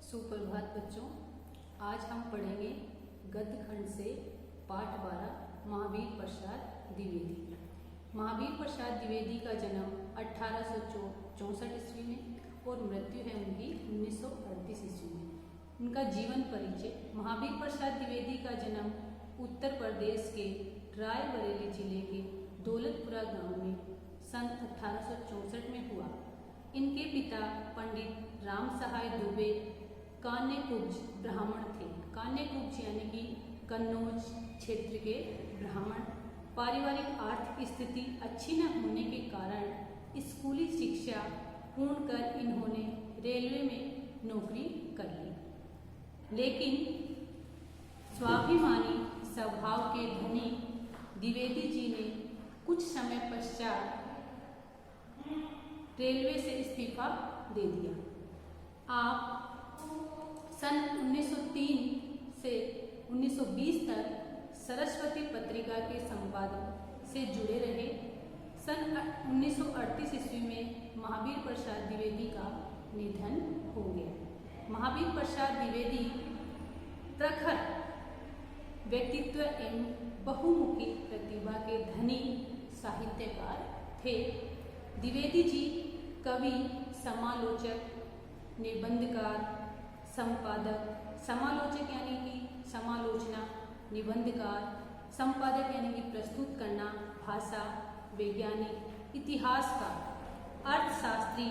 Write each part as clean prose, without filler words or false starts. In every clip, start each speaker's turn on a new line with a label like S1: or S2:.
S1: सुप्रभात बच्चों, आज हम पढ़ेंगे गद्य खंड से पाठ 12 महावीर प्रसाद द्विवेदी। महावीर प्रसाद द्विवेदी का जन्म 1864 ईस्वी में और मृत्यु है उनकी 1938 ईस्वी में। उनका जीवन परिचय। महावीर प्रसाद द्विवेदी का जन्म उत्तर प्रदेश के रायबरेली जिले के दौलतपुरा गांव में सन 1864 में हुआ। इनके पिता पंडित राम सहाय दुबे कान्यकुब्ज ब्राह्मण थे। कान्यकुब्ज यानी कि कन्नौज क्षेत्र के ब्राह्मण। पारिवारिक आर्थिक स्थिति अच्छी न होने के कारण स्कूली शिक्षा पूर्ण कर इन्होंने रेलवे में नौकरी कर ली, लेकिन स्वाभिमानी स्वभाव के धनी द्विवेदी जी ने कुछ समय पश्चात रेलवे से इस्तीफा दे दिया। आप सन 1903 से 1920 तक सरस्वती पत्रिका के संपादन से जुड़े रहे। सन 1938 ईस्वी में महावीर प्रसाद द्विवेदी का निधन हो गया। महावीर प्रसाद द्विवेदी प्रखर व्यक्तित्व एवं बहुमुखी प्रतिभा के धनी साहित्यकार थे। द्विवेदी जी कवि, समालोचक, निबंधकार, संपादक। समालोचक यानी कि समालोचना, निबंधकार, संपादक यानी कि प्रस्तुत करना, भाषा, वैज्ञानिक, इतिहासकार, अर्थशास्त्री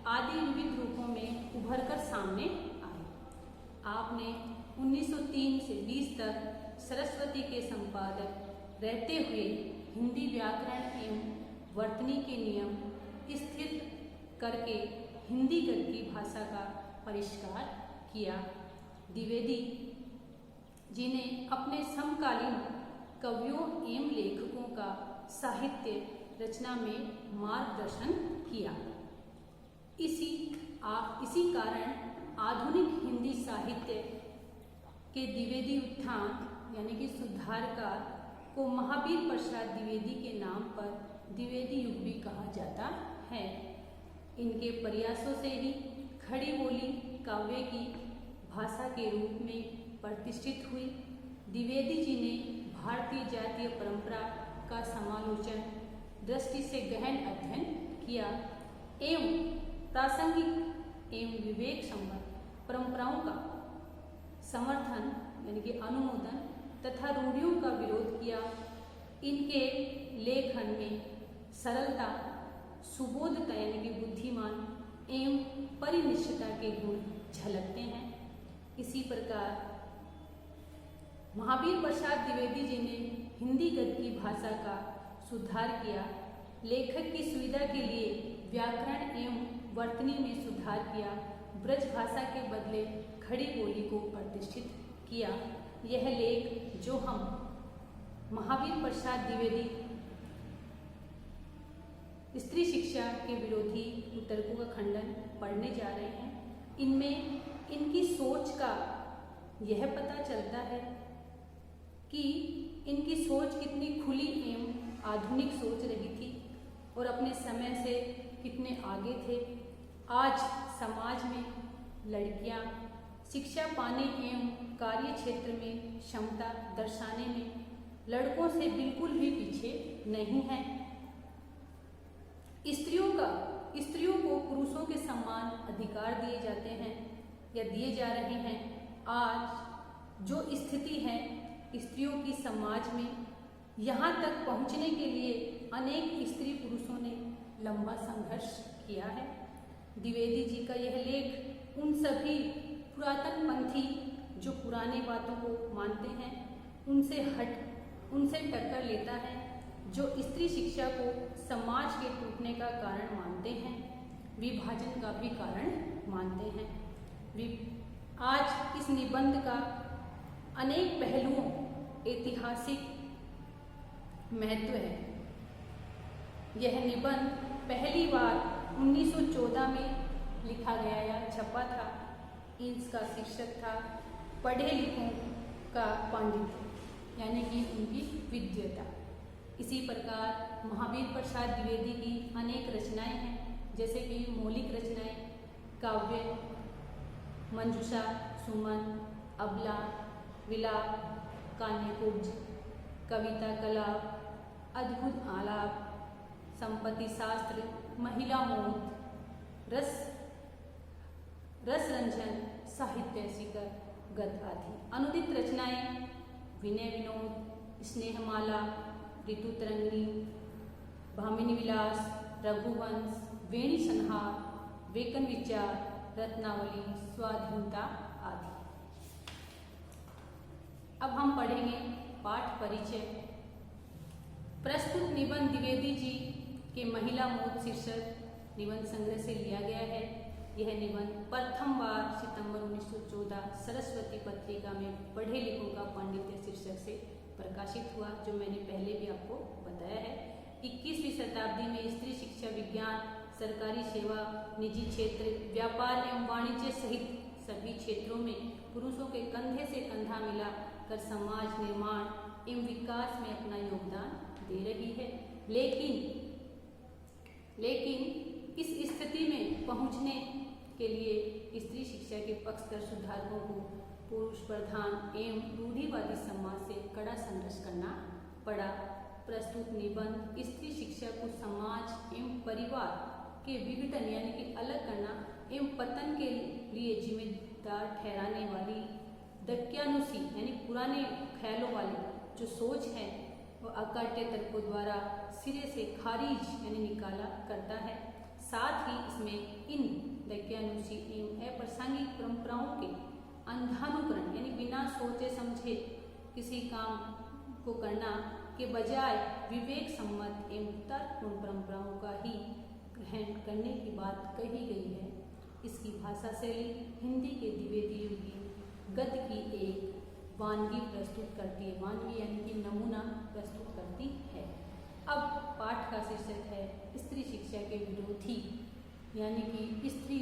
S1: आदि विविध रूपों में उभरकर सामने आए। आपने 1903 से 20 तक सरस्वती के संपादक रहते हुए हिंदी व्याकरण एवं वर्तनी के नियम स्थिर करके हिंदी गद्य की भाषा का परिष्कार किया। द्विवेदी जी ने अपने समकालीन कवियों एवं लेखकों का साहित्य रचना में मार्गदर्शन किया। इसी कारण आधुनिक हिंदी साहित्य के द्विवेदी उत्थान यानी कि सुधारकार को महावीर प्रसाद द्विवेदी के नाम पर द्विवेदी युग भी कहा जाता है। इनके प्रयासों से ही खड़ी बोली काव्य की भाषा के रूप में प्रतिष्ठित हुई। द्विवेदी जी ने भारतीय जातीय परंपरा का समालोचन दृष्टि से गहन अध्ययन किया एवं प्रासंगिक एवं विवेक संबद्ध परंपराओं का समर्थन यानी कि अनुमोदन तथा रूढ़ियों का विरोध किया। इनके लेखन में सरलता, सुबोधता यानी कि बुद्धिमान एवं परिनिष्ठता के गुण झलकते हैं। इसी प्रकार महावीर प्रसाद द्विवेदी जी ने हिंदी गद्य की भाषा का सुधार किया। लेखक की सुविधा के लिए व्याकरण एवं वर्तनी में सुधार किया। ब्रज भाषा के बदले खड़ी बोली को प्रतिष्ठित किया। यह लेख जो हम महावीर प्रसाद द्विवेदी स्त्री शिक्षा के विरोधी कुतर्कों का खंडन पढ़ने जा रहे हैं, इनमें इनकी सोच का यह पता चलता है कि इनकी सोच कितनी खुली एवं आधुनिक सोच रही थी और अपने समय से कितने आगे थे। आज समाज में लड़कियां शिक्षा पाने एवं कार्य क्षेत्र में क्षमता दर्शाने में लड़कों से बिल्कुल भी पीछे नहीं है। स्त्रियों को पुरुषों के समान अधिकार दिए जाते हैं या दिए जा रहे हैं। आज जो स्थिति है स्त्रियों की समाज में, यहाँ तक पहुँचने के लिए अनेक स्त्री पुरुषों ने लंबा संघर्ष किया है। द्विवेदी जी का यह लेख उन सभी पुरातन पंथी जो पुरानी बातों को मानते हैं उनसे टक्कर लेता है, जो स्त्री शिक्षा को समाज के टूटने का कारण मानते हैं, विभाजन का भी कारण मानते हैं। आज इस निबंध का अनेक पहलुओं ऐतिहासिक महत्व है। यह निबंध पहली बार 1914 में लिखा गया या छपा था। इसका शीर्षक था पढ़े लिखों का पांडित्य यानी कि उनकी विद्वता। इसी प्रकार महावीर प्रसाद द्विवेदी की अनेक रचनाएं हैं, जैसे कि मौलिक रचनाएं, काव्य, मंजूषा, सुमन, अबला, विलाप, कान्यकुब्ज, कविता कला, अद्भुत आलाप, संपत्ति शास्त्र, महिला मोद, रस रंजन, साहित्य शिखर, गद्य आदि। अनुदित रचनाएं विनय विनोद, स्नेहमाला, ऋतु तरंगिणी, भामिनी विलास, रघुवंश, वेणी संहार, वेकन विचार, रत्नावली, स्वाधीनता आदि। अब हम पढ़ेंगे पाठ परिचय। प्रस्तुत निबंध द्विवेदी जी के महिला मोद शीर्षक निबंध संग्रह से लिया गया है। यह निबंध प्रथम बार सितंबर 1914 सरस्वती पत्रिका में पढ़े लिखों का पांडित्य शीर्षक से प्रकाशित हुआ, जो मैंने पहले भी आपको बताया है। 21वीं शताब्दी में स्त्री शिक्षा, विज्ञान, सरकारी सेवा, निजी क्षेत्र, व्यापार एवं वाणिज्य सहित सभी क्षेत्रों में पुरुषों के कंधे से कंधा मिला कर समाज निर्माण एवं विकास में अपना योगदान दे रही है। लेकिन इस स्थिति में पहुंचने के लिए स्त्री शिक्षा के पक्षधर सुधारकों को पुरुष प्रधान एवं रूढ़िवादी समाज से कड़ा संघर्ष करना पड़ा। प्रस्तुत निबंध स्त्री शिक्षा को समाज एवं परिवार के विघटन यानी कि अलग करना एवं पतन के लिए जिम्मेदार ठहराने वाली दक्यानुसी यानी पुराने ख्यालों वाली जो सोच है वो अकाट्य तर्कों द्वारा सिरे से खारिज यानी निकाला करता है। साथ ही इसमें इन दक्यानुसी एवं अप्रासंगिक परंपराओं के अंधानुकरण यानी बिना सोचे समझे किसी काम को करना के बजाय विवेक सम्मत एवं तर्कपूर्ण परंपराओं का ही ग्रहण करने की बात कही गई है। इसकी भाषा शैली हिंदी के द्विवेदी युगी गद्य की एक वानगी प्रस्तुत करती है। वानगी यानी कि नमूना प्रस्तुत करती है। अब पाठ का शीर्षक है स्त्री शिक्षा के विरोधी, यानी कि स्त्री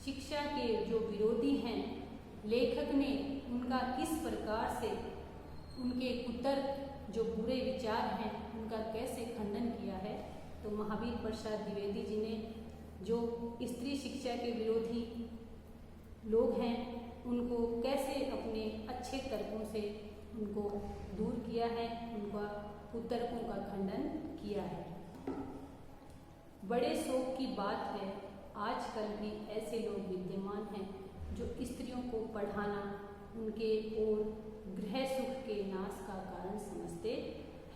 S1: शिक्षा के जो विरोधी हैं लेखक ने उनका किस प्रकार से उनके कुतर्क जो बुरे विचार हैं उनका कैसे खंडन किया है। तो महावीर प्रसाद द्विवेदी जी ने जो स्त्री शिक्षा के विरोधी लोग हैं उनको कैसे अपने अच्छे तर्कों से उनको दूर किया है, उनका कुतर्कों का खंडन किया है। बड़े शौक की बात है आजकल भी ऐसे लोग विद्यमान हैं जो स्त्रियों को पढ़ाना उनके और गृह सुख के नाश का कारण समझते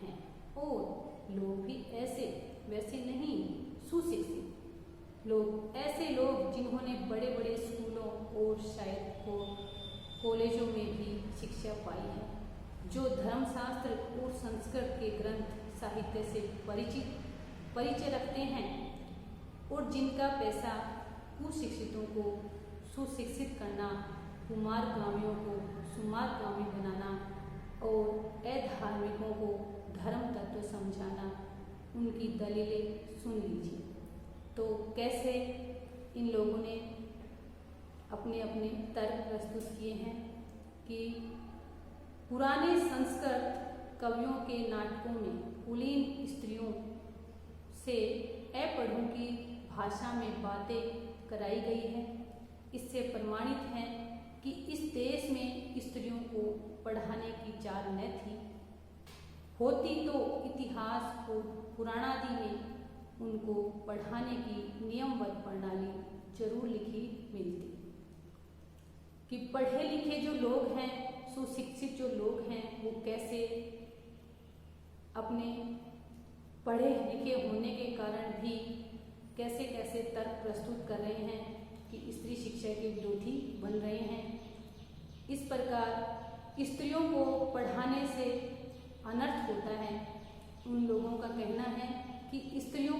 S1: हैं। और लोग भी वैसे नहीं सुशिक्षित लोग, ऐसे लोग जिन्होंने बड़े बड़े स्कूलों और शायद कॉलेजों में भी शिक्षा पाई है, जो धर्मशास्त्र और संस्कृत के ग्रंथ साहित्य से परिचय रखते हैं और जिनका पैसा कुशिक्षितों को सुशिक्षित करना, कुमारगामियों को सुमारगामी बनाना और अधार्मिकों को धर्म तत्व समझाना, उनकी दलीलें सुन लीजिए। तो कैसे इन लोगों ने अपने अपने तर्क प्रस्तुत किए हैं कि पुराने संस्कृत कवियों के नाटकों में कुलीन स्त्रियों से अपढ़ों की भाषा में बातें कराई गई है। इससे प्रमाणित है कि इस देश में स्त्रियों को पढ़ाने की चाल न थी, होती तो इतिहास और पुराणादि में उनको पढ़ाने की नियमबद्ध प्रणाली जरूर लिखी मिलती कि पढ़े लिखे जो लोग हैं, सुशिक्षित जो लोग हैं, वो कैसे अपने पढ़े लिखे होने के कारण भी कैसे कैसे तर्क प्रस्तुत कर रहे हैं कि स्त्री शिक्षा के विरोधी बन रहे हैं। इस प्रकार स्त्रियों को पढ़ाने से अनर्थ होता है। उन लोगों का कहना है कि स्त्रियों